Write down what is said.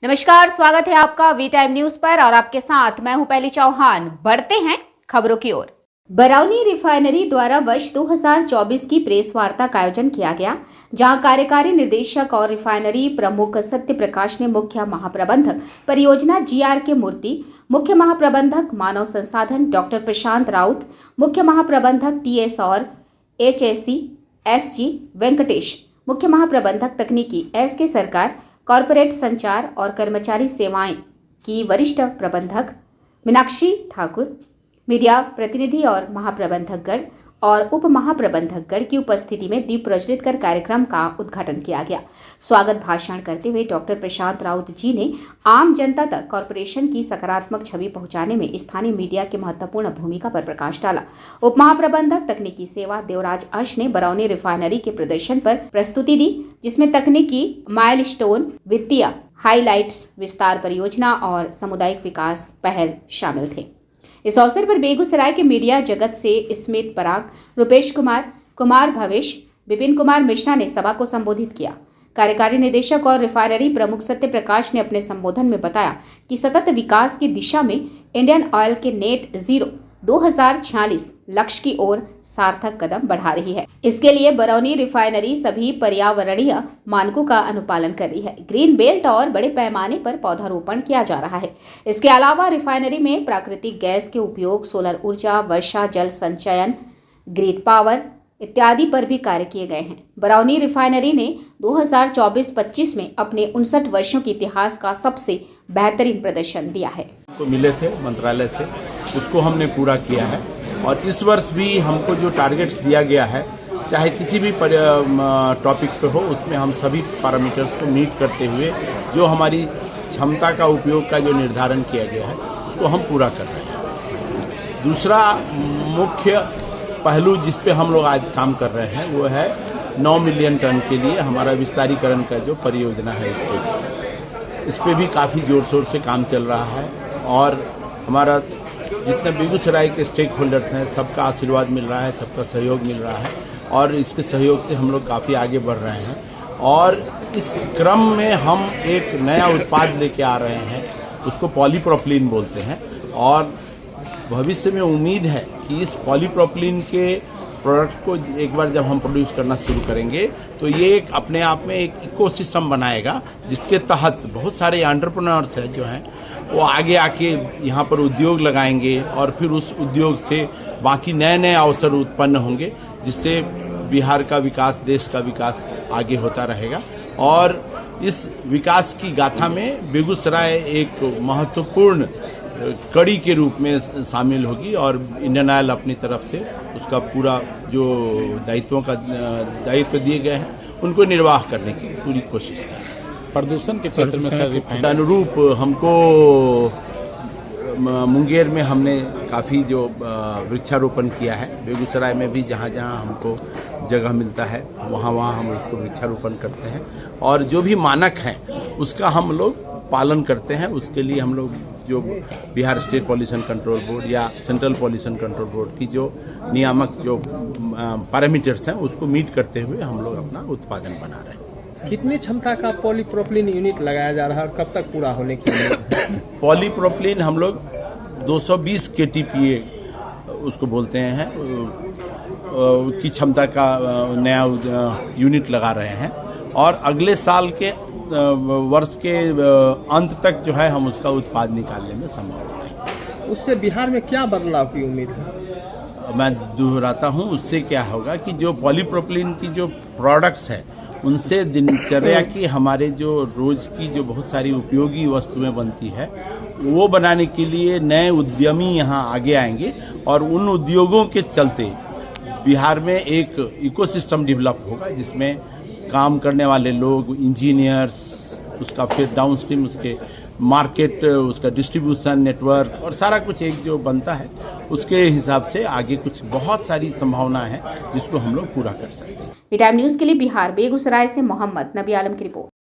नमस्कार, स्वागत है आपका वी टाइम न्यूज पर और आपके साथ मैं हूं पहली चौहान। बढ़ते हैं खबरों की ओर। बरौनी रिफाइनरी द्वारा वर्ष 2024 की प्रेस वार्ता का आयोजन किया गया, जहां कार्यकारी निर्देशक और रिफाइनरी प्रमुख सत्य प्रकाश ने मुख्य महाप्रबंधक परियोजना GR के मूर्ति, मुख्य महाप्रबंधक मानव संसाधन डॉक्टर प्रशांत राउत, मुख्य महाप्रबंधक TS और HSC SG वेंकटेश, मुख्य महाप्रबंधक तकनीकी SK सरकार, कॉरपोरेट संचार और कर्मचारी सेवाएं की वरिष्ठ प्रबंधक मीनाक्षी ठाकुर, मीडिया प्रतिनिधि और महाप्रबंधकगण और उप महाप्रबंधकगण की उपस्थिति में दीप प्रज्वलित कर कार्यक्रम का उद्घाटन किया गया। स्वागत भाषण करते हुए डॉक्टर प्रशांत राउत जी ने आम जनता तक कॉरपोरेशन की सकारात्मक छवि पहुंचाने में स्थानीय मीडिया की महत्वपूर्ण भूमिका पर प्रकाश डाला। उप महाप्रबंधक तकनीकी सेवा देवराज अर्श ने बरौनी रिफाइनरी के प्रदर्शन पर प्रस्तुति दी, जिसमें तकनीकी माइलस्टोन, वित्तीय हाइलाइट्स, विस्तार परियोजना और सामुदायिक विकास पहल शामिल थे। इस अवसर पर बेगूसराय के मीडिया जगत से स्मित पराग, रुपेश कुमार भवेश, विपिन कुमार मिश्रा ने सभा को संबोधित किया। कार्यकारी निदेशक और रिफाइनरी प्रमुख सत्य प्रकाश ने अपने संबोधन में बताया कि सतत विकास की दिशा में इंडियन ऑयल के नेट जीरो 2046 लक्ष्य की ओर सार्थक कदम बढ़ा रही है। इसके लिए बरौनी रिफाइनरी सभी पर्यावरणीय मानकों का अनुपालन कर रही है। ग्रीन बेल्ट और बड़े पैमाने पर पौधारोपण किया जा रहा है। इसके अलावा रिफाइनरी में प्राकृतिक गैस के उपयोग, सोलर ऊर्जा, वर्षा जल संचयन, ग्रिड पावर इत्यादि पर भी कार्य किए गए हैं। बरौनी रिफाइनरी ने 2024-25 में अपने 59 वर्षों के इतिहास का सबसे बेहतरीन प्रदर्शन दिया है। तो मिले थे मंत्रालय से, उसको हमने पूरा किया है और इस वर्ष भी हमको जो टारगेट्स दिया गया है, चाहे किसी भी टॉपिक पे हो, उसमें हम सभी पैरामीटर्स को मीट करते हुए जो हमारी क्षमता का उपयोग का जो निर्धारण किया गया है उसको हम पूरा कर रहे हैं। दूसरा मुख्य पहलू जिस पे हम लोग आज काम कर रहे हैं वो है 9 मिलियन टन के लिए हमारा विस्तारीकरण का जो परियोजना है, इस पे भी काफ़ी जोर शोर से काम चल रहा है और हमारा जितने बेगूसराय के स्टेक होल्डर्स हैं सबका आशीर्वाद मिल रहा है, सबका सहयोग मिल रहा है और इसके सहयोग से हम लोग काफ़ी आगे बढ़ रहे हैं। और इस क्रम में हम एक नया उत्पाद लेके आ रहे हैं, उसको पॉलीप्रोपिलीन बोलते हैं और भविष्य में उम्मीद है कि इस पॉलीप्रोपिलीन के प्रोडक्ट को एक बार जब हम प्रोड्यूस करना शुरू करेंगे तो ये एक अपने आप में एक इकोसिस्टम बनाएगा, जिसके तहत बहुत सारे एंटरप्रेन्योर्स हैं जो हैं वो आगे आके यहाँ पर उद्योग लगाएंगे और फिर उस उद्योग से बाकी नए नए अवसर उत्पन्न होंगे, जिससे बिहार का विकास, देश का विकास आगे होता रहेगा। और इस विकास की गाथा में बेगूसराय एक महत्वपूर्ण कड़ी के रूप में शामिल होगी और इंडियन ऑयल अपनी तरफ से उसका पूरा जो दायित्व दिए गए हैं उनको निर्वाह करने की पूरी कोशिश करें। प्रदूषण के क्षेत्र में अनुरूप हमको मुंगेर में हमने काफ़ी जो वृक्षारोपण किया है, बेगूसराय में भी जहाँ जहाँ हमको जगह मिलता है वहाँ हम उसको वृक्षारोपण करते हैं और जो भी मानक हैं उसका हम लोग पालन करते हैं। उसके लिए हम लोग जो Bihar state pollution control board या सेंट्रल पॉल्यूशन कंट्रोल बोर्ड की जो नियामक जो पैरामीटर्स हैं उसको मीट करते हुए हम लोग अपना उत्पादन बना रहे हैं। कितनी क्षमता का पॉलीप्रोपिलीन यूनिट लगाया जा रहा है और कब तक पूरा होने की उम्मीद है? पॉलीप्रोपिलीन हम लोग 220 KTPA उसको बोलते हैं की क्षमता का नया यूनिट लगा रहे हैं और अगले साल के वर्ष के अंत तक जो है हम उसका उत्पाद निकालने में संभव है। उससे बिहार में क्या बदलाव की उम्मीद है? मैं दोहराता हूँ, उससे क्या होगा कि जो पॉलीप्रोपिलीन की जो प्रोडक्ट्स है उनसे दिनचर्या की हमारे जो रोज की जो बहुत सारी उपयोगी वस्तुएं बनती है वो बनाने के लिए नए उद्यमी यहाँ आगे आएंगे और उन उद्योगों के चलते बिहार में एक इकोसिस्टम डेवलप होगा, जिसमें काम करने वाले लोग, इंजीनियर्स, उसका फिर डाउनस्ट्रीम उसके मार्केट, उसका डिस्ट्रीब्यूशन नेटवर्क और सारा कुछ एक जो बनता है उसके हिसाब से आगे कुछ बहुत सारी संभावना है जिसको हम लोग पूरा कर सकते हैं। वी टाइम न्यूज के लिए बिहार बेगूसराय से मोहम्मद नबी आलम की रिपोर्ट।